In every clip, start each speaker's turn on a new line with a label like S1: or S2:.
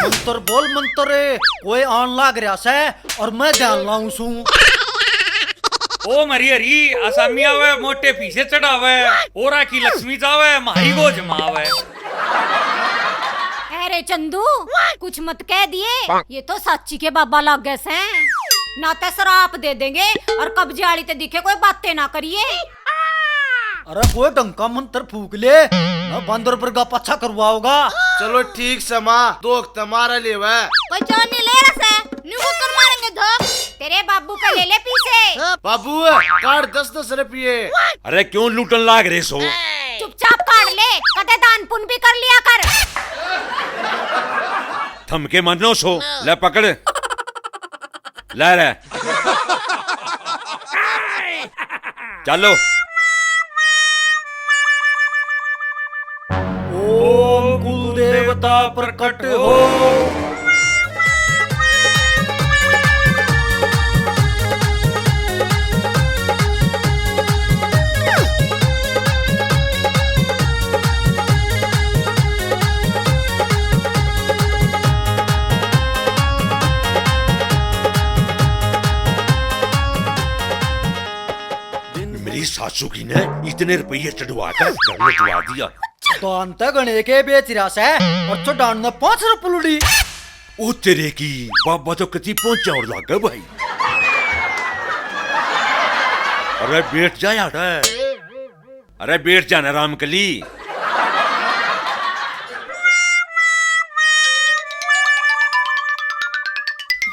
S1: मंत्र बोल मंत्र कोई आन लाग रहा से और मैं ध्यान लाऊं सू।
S2: ओ मरी हरी आसामी आवे मोटे पीछे चढ़ावे ओरा की लक्ष्मी जावे मारी को जमावे।
S3: अरे चंदू कुछ मत कह दिए, ये तो साची के बाबा लग गए से ना तो शराप दे देंगे और कब्जे वाली ते दिखे कोई बातें ना करिए।
S1: अरे कोई डंका मंत्र फूक ले ना बंदर पर का पच्छा करवाओगा।
S4: चलो ठीक से माँ दो तुम्हारा ले वह
S3: कोई जान नहीं ले रहा है न्यू कर मारेंगे धोप तेरे बाबू पे ले ले पीछे।
S4: बाबू काट 10-10 रुपये।
S2: अरे क्यों लूटन लाग रहे सो?
S3: चुपचाप काट ले, कदे दान पुण्य भी कर लिया कर।
S2: थमके मनो सो ले पकड़ ले रे चलो।
S1: ओम कुल देवता प्रकट हो।
S2: मेरी सासू की ने इतने रुपये चढ़वा कर घर में चढ़वा दिया।
S1: दान तो गणे के बेच रहा से और चढ़ान ने 5 रुपये लुड़ी।
S2: ओ तेरे की बाबा तो कति पहुंचा और लागा भाई। अरे बैठ जा यार, अरे बैठ जाना रामकली।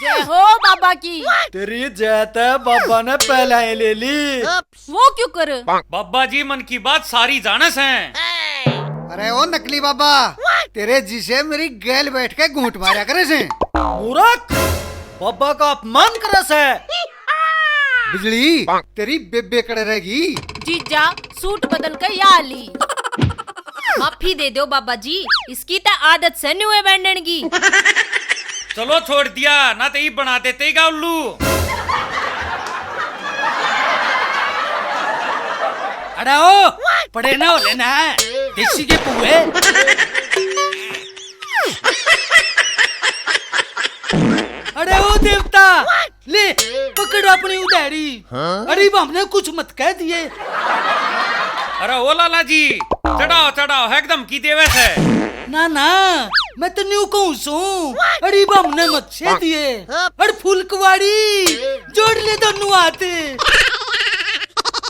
S3: जय हो बाबा की।
S1: तेरी जैत बाबा ने पहले ही ले ली।
S3: वो क्यों करे?
S2: बाबा जी मन की बात सारी जानस हैं।
S5: अरे ओ नकली बाबा तेरे जिसे मेरी गैल बैठ के घूंट मारा करे से।
S1: मूर्ख बाबा का अपमान करे से।
S5: बिजली तेरी बेबे कड़े रहेगी।
S3: जीजा सूट बदल कर या ली। माफी दे दो बाबा जी, इसकी तो आदत से नहीं हुए बैंडन की।
S2: चलो छोड़ दिया ना तो ही बना देते ही उल्लू।
S1: अरे ओ पड़े ना हो लेना है देसी के पुए। अरे ओ देवता ले पकड़ अपनी उधारी। अरे हमने कुछ मत कह दिए।
S2: अरे ओ लाला जी चढ़ाओ चढ़ाओ एकदम की देवे से।
S1: ना ना मैं तो न्यू कहूँ सू। अरे हमने मत से दिए। अरे फुलकवाड़ी जोड़ ले दोनों आते।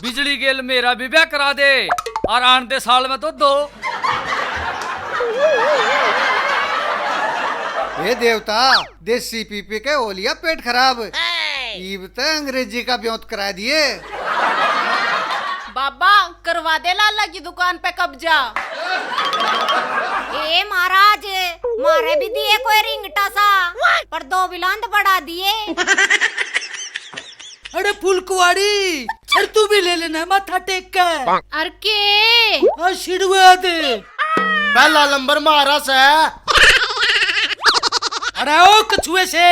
S6: बिजली गेल मेरा भी ब्याह करा दे और आन दे साल में तो 2।
S5: ये देवता देसी पी पी के हो लिया पेट खराब। ईब तो अंग्रेजी का ब्योत करा दिए।
S3: बाबा करवा दे लाला की दुकान पे कब्जा। ए महाराज मारे भी दिए कोई रिंगटा सा पर 2 बिलांद बढ़ा दिए।
S1: अरे फुलकवाड़ी अरे तू भी ले लेना माथा टेक कर।
S3: अरे के
S1: आशीर्वाद दे।
S4: पहला नंबर मारा से।
S1: अरे ओ कछुए से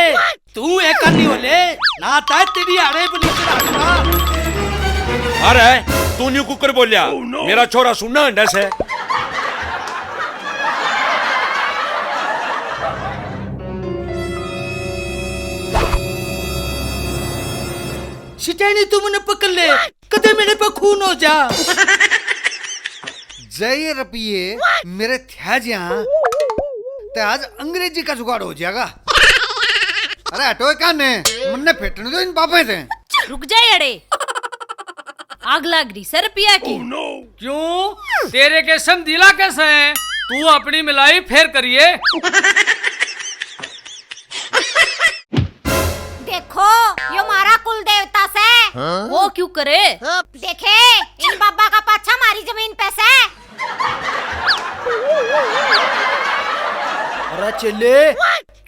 S1: तू एक नहीं होले ना ता तेरी आड़े बनी चढ़ा।
S2: अरे तू न्यू कुकर बोलिया मेरा छोरा सुनना अंडा से।
S1: सिटानी तू मुझे पकड़ ले कदे मेरे पे खून हो जा।
S5: जय रुपये मेरे थे जहाँ तो आज अंग्रेजी का जुगाड़ हो जाएगा। अरे हटो काने मन्ने फेटने दो इन पापे से।
S3: रुक जाए अड़े आग लग रही सर पिया की।
S6: क्यों तेरे के समझिला कैसे हैं? तू अपनी मिलाई फेर करिए।
S3: देखो यो मारा कुल देवता से। वो क्यों करे? देखे इन बाबा का पाछा हमारी जमीन पे से।
S1: अरे चले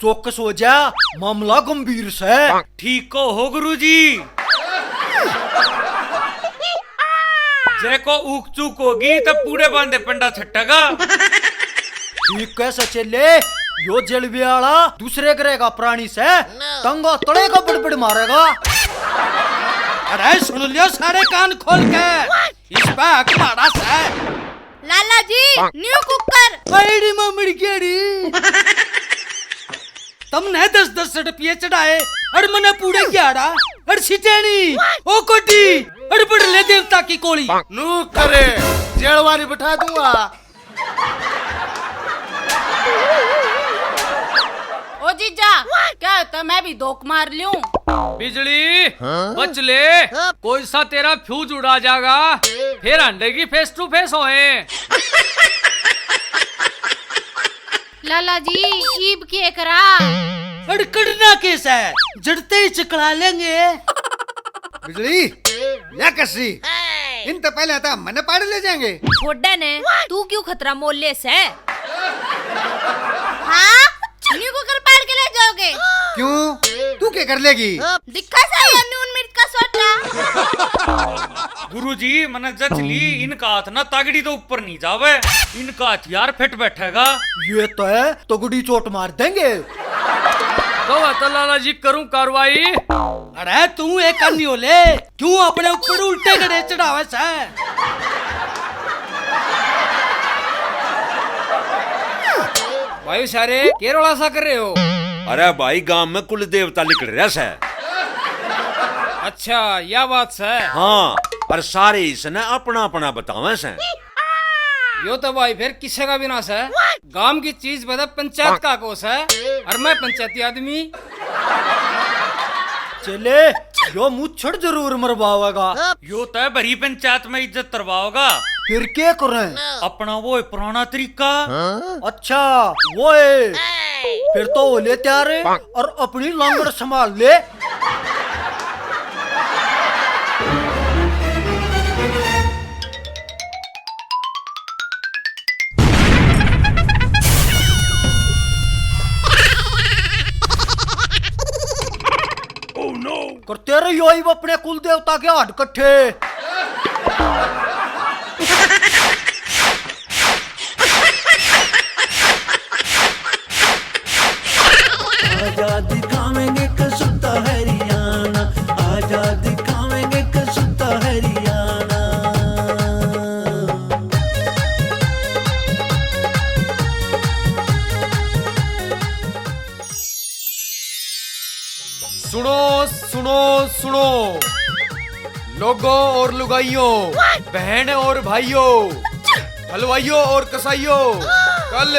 S1: चौकस हो जा मामला गंभीर से।
S2: ठीक को हो गुरुजी। जेको ऊक चूक होगी तब पूरे बांधे पंडा छट्टेगा।
S1: ठीक कैसे चले यो जलवे वाला दूसरे ग्रह का प्राणी से टंगा तड़े का बड़बड़ मारेगा। अरे सुन लियो सारे कान खोल के इस पे हक मारा से।
S3: लाला जी न्यू कुकर
S1: आईडी मम्मी केड़ी तुमने 10-10 रुपये चढ़ाए अड़ मने पूरे ग्यारह अड़ सिटेनी ओ कोटी अड़ पड़ ले देवता की कोली
S4: नू करे जेलवानी बिठा दूंगा।
S3: ओ जीजा क्या होता मैं भी धोख मार लूं।
S6: बिजली बच ले, कोई सा तेरा फ्यूज उड़ा जाएगा, फिर अंडे की फेस टू फेस होए।
S3: लाला जी ईब के करा
S1: अड़ कड़ना केस है जड़ते ही चकला लेंगे।
S5: बिजली या कसी इन तो पहले आता मैंने पाड़ ले जाएंगे।
S3: छोड़े ने तू क्यों खतरा मोल ले से? हाँ चुनी को कर पाड़ के ले जाओगे?
S5: क्यों तू क्या कर लेगी?
S3: दिखा सा ये नून मिर्च का सोटा।
S2: गुरुजी मने जच ली, इनका हाथ ना तागड़ी तो ऊपर नहीं जावे, इनका हथियार फिट बैठेगा।
S1: ये तो है तो गुड़ी चोट मार देंगे।
S6: तो लाला जी करूं कार्रवाई?
S1: अरे तू एक करनी हो ले, क्यों अपने ऊपर उल्टे गड़े चढ़ावे से?
S6: भाई सारे केरोला सा कर रहे हो?
S7: अरे भाई गांव में कुल देवता निकल रहा है।
S6: अच्छा यह बात है।
S7: हाँ पर सारे इसने अपना अपना बतावे से।
S6: यो तो भाई फिर किसी का भी नाश है। गांव की चीज बता पंचायत का कोस है और मैं पंचायती आदमी।
S1: चले यो मुच्छड़ जरूर मरवाएगा।
S2: यो तो भरी पंचायत में इज्जत करवाओगा।
S1: फिर क्या करें?
S2: अपना वो है पुराना तरीका।
S1: अच्छा वो है, फिर तो वो ले तैयार है और अपनी लांगड़ संभाल ले। करते रहे यो ही अपने कुल देवता के हाथ कट्ठे।
S8: आजाद दिखावेंगे कसुता हरियाणा, आजाद दिखावेंगे कसुता हरियाणा।
S9: सुनो सुनो सुनो लोगों और लुगाइयों, बहन और भाइयों, हलवाइयों और कसाइयों, कल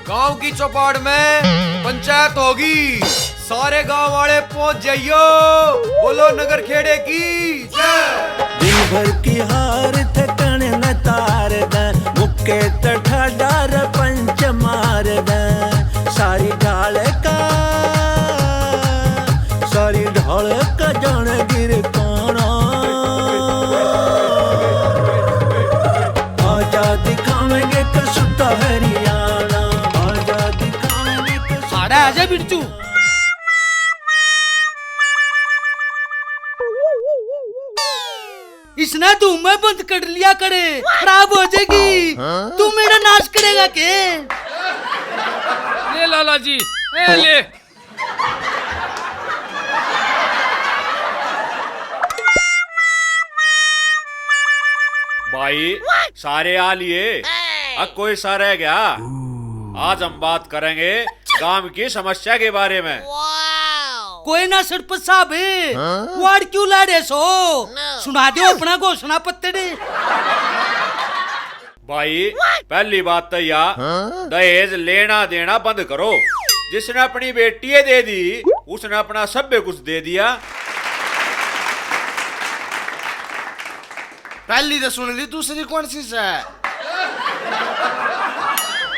S9: गांव की चौपाड़ में पंचायत होगी। सारे गांव वाले पहुंच जाइयो। बोलो नगर खेड़े की जय।
S8: दिन भर की हार थकन न तार दे, मुक्के तठा डार पंच मार दे। सारी ढाल का जान गिर पाना। आजाद दिखावेंगे कसुता हरियाणा, आजाद दिखावेंगे कसुता।
S1: आड़ा आजा बिरजू। इसने धूम में बंद कर लिया करे, खराब हो जाएगी। तू मेरा नाश करेगा के?
S6: ले लाला जी ले।
S7: भाई सारे आ लिए, अब कोई सा रह गया? आज हम बात करेंगे गांव की समस्या के बारे में।
S1: कोई ना सरपंच साहब वार्ड क्यों लाड़े सो? सुना दो अपना घोषणा पत्र।
S7: भाई पहली बात तो यह दहेज लेना देना बंद करो। जिसने अपनी बेटी दे दी उसने अपना सब कुछ दे दिया।
S4: पहली तो सुन ली, दूसरी कौन सी है?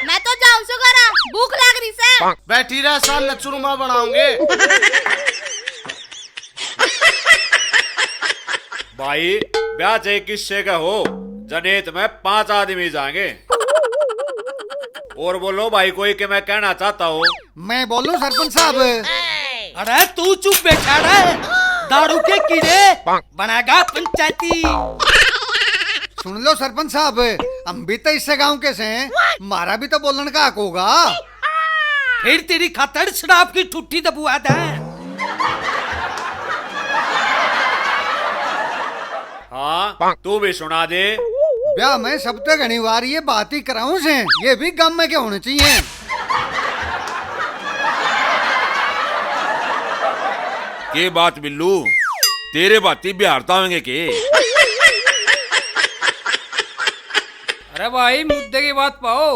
S3: मैं तो जाऊं सुगरा, भूख लग रही से।
S4: बैठी रह, सामने चूरमा बनाओगे।
S7: भाई ब्याह चाहे किससे का हो, जनेत में 5 आदमी जाएंगे। और बोलो भाई कोई के मैं कहना चाहता हूँ।
S5: मैं बोलूं सरपंच साहब?
S1: अरे तू चुप बैठा रहे, दारू के कीड़े बनाएगा पंचायती।
S5: सुन लो सरपंच साहब, हम भी तो इससे गांव के से हैं, हमारा भी तो बोलने का हक होगा।
S1: फिर तेरी खातर शराब की ठुट्ठी दबुआ दे।
S7: हाँ तू भी सुना दे।
S5: ब्याह में सब तो घनी बार ये बात ही कराऊं से, ये भी गांव में क्या होने चाहिए।
S7: के बात बिल्लू, तेरे बाती बिहारता होंगे के?
S6: अरे भाई मुद्दे की बात पाओ।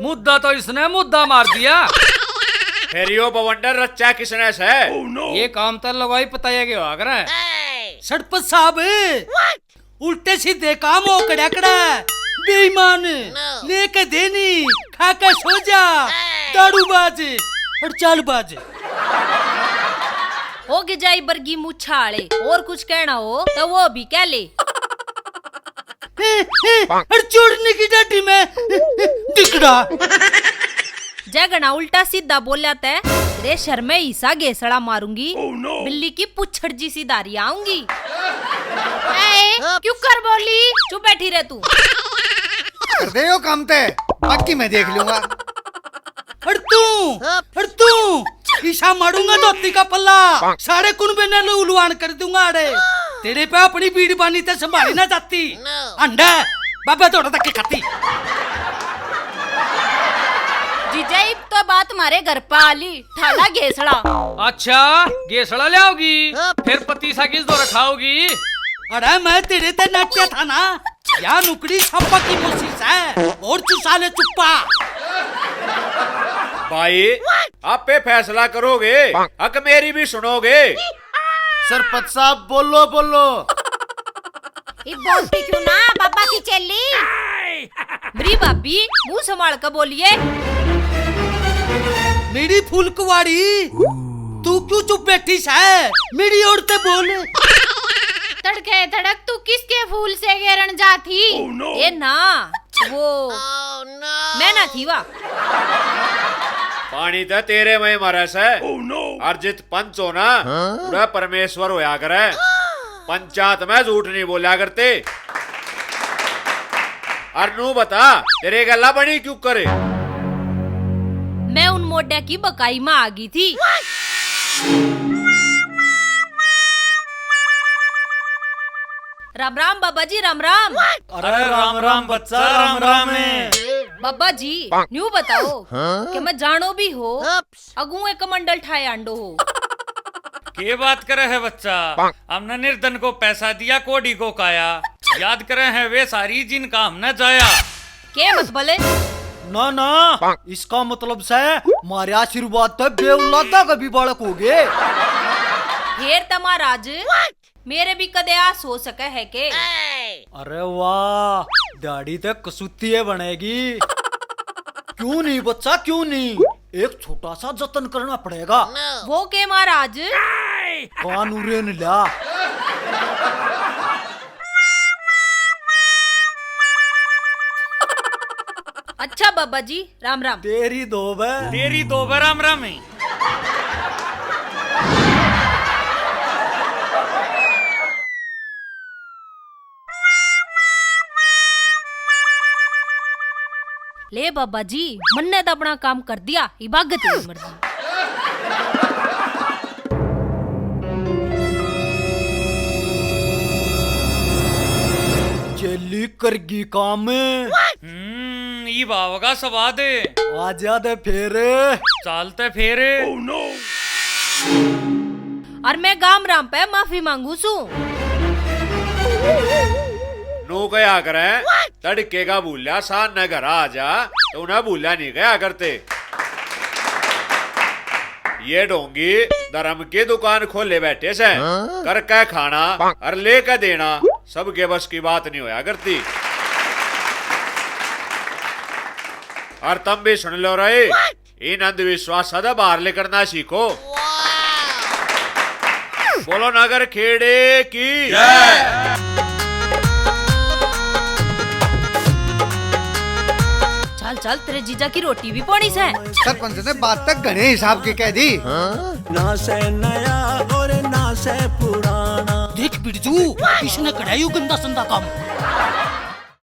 S1: मुद्दा तो इसने मुद्दा मार दिया।
S7: फिर यो बवंडर रच्चा किसने से?
S6: ये काम तो लगाई पताया के हो करे।
S1: सरपंच साहब उल्टे सीधे काम हो कड़ा बेईमान लेके देनी खाकर सो जा दारूबाज और चालबाज।
S3: हो गिजाई बरगी मुछाले और कुछ कहना हो तो वो भी कह ले।
S1: और चोरने की डाटी में दिखड़ा
S3: जगना उल्टा सीधा बोला तै रे शर में ईसा गेसड़ा मारूंगी। बिल्ली की पुछड़ जी सी दारी आऊंगी। क्यों कर बोली? चुप बैठी रह तू।
S5: कर दे यो काम ते, बाकी मैं देख लूंगा।
S1: और तू ईसा मारूंगा धोती का पल्ला सारे कुनबे ने उलवान कर दूंगा। अरे तेरे पे अपनी बीड़ी बानी ते संभाली ना जाती। अंडा बाबा थोड़ा तक खाती।
S3: जीजाई तो बात मारे घर पे आली थाला गेसड़ा।
S1: अच्छा गेसड़ा ले आओगी फिर पतीसा किस दो रखाओगी? अरे मैं तेरे ते नाट्य था ना, या नुकड़ी छप्पा की कोशिश है और चुसा ले चुप्पा।
S7: भाई आप पे फैसला करोगे, हक मेरी भी सुनोगे?
S4: सरपंच साहब बोलो बोलो।
S3: ये बोलती क्यों ना बाबा की चेली? मेरी भाभी मुंह संभाल कर बोलिए।
S1: मेरी फूल कुवाड़ी तू क्यों चुप बैठी है? मेरी औरतें बोल।
S3: तड़के तड़क तू किसके फूल से घेरन जाती? ये ना वो मैं ना थी वा।
S7: पानी तो तेरे में मरे से। अर्जित पंच हो ना पूरा परमेश्वर होया करे। पंचायत में झूठ नहीं बोला करते। अरनू बता तेरे गला बनी क्यों करे?
S3: मैं उन मोड्या की बकाई में आ गई थी। राम राम बाबा जी राम राम।
S1: अरे राम राम बच्चा राम राम है।
S3: बाबा जी न्यू बताओ कि मैं जानो भी हो अगुए कमंडल ठाए आंडो हो।
S2: के बात करे है बच्चा? हमने निर्धन को पैसा दिया कोडी को काया। याद करे है वे सारी जिनका हमने जाया।
S3: के मत भले
S1: ना ना इसका मतलब से मारे आशीर्वाद तो बेउलादा कभी बालक हो गए।
S3: फिर तमाराज मेरे भी कदे आस हो सके है के?
S1: अरे वाह दाढ़ी तो कसूती है बनेगी। क्यों नहीं बच्चा क्यों नहीं, एक छोटा सा जतन करना पड़ेगा।
S3: वो के महाराज?
S1: कानून ला।
S3: अच्छा बाबा जी राम राम।
S1: तेरी दो
S2: तेरी दो राम राम है।
S3: ले बाबा जी मन्ने तो अपना काम कर दिया, इबागत है मर्जी।
S1: चली करगी काम।
S2: ई बाव का स्वाद
S1: आजा दे फिर
S2: चालते फिर।
S3: और मैं गाम राम पे माफी मांगू सू।
S7: नू गया करे तड़के का भूलिया सान न घर आ जा तो उन्हें भूलिया नहीं गया करते। ये ढोंगी धर्म की दुकान खोले बैठे से करके खाना और लेकर देना सबके बस की बात नहीं होया करती। और तुम भी सुन लो रहे, इन अंधविश्वास सदा बाहर लेकर ना सीखो। बोलो नगर खेड़े की
S3: चल चल तेरे जीजा की रोटी भी पौनी से।
S5: सरपंच ने बात तक घने हिसाब की कह दी।
S8: ना से नया और ना से पुराना।
S1: देख बिरजू इसने कढ़ाई गंदा संदा काम।